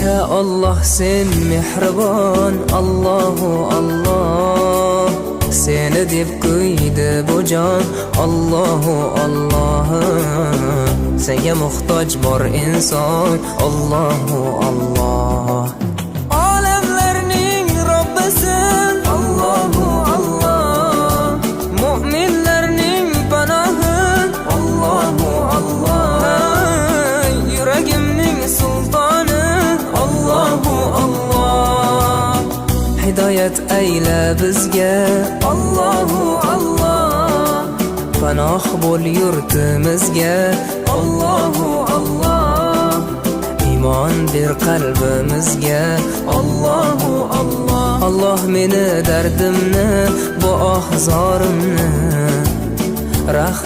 Ya Allah sen mehribon, Allahu Allah. Seni deb qo'ydi bu jon, Allahu Allah. Senga muhtoj bor inson, Allahu Allah. Olamlarning Robbisin, Allahu Allah. Mu'minlarning panohi, Allahu Allah. Yuragimning sultoni, Allahu Allah. Hidoyat ayla bizga, Allahu Allah. Panoh bo'l yurtimizga, Allahu Allah. Iymon ber qalbimizga, Allahu Allah. Allah meni dardimni, bu ohzorimni rahmat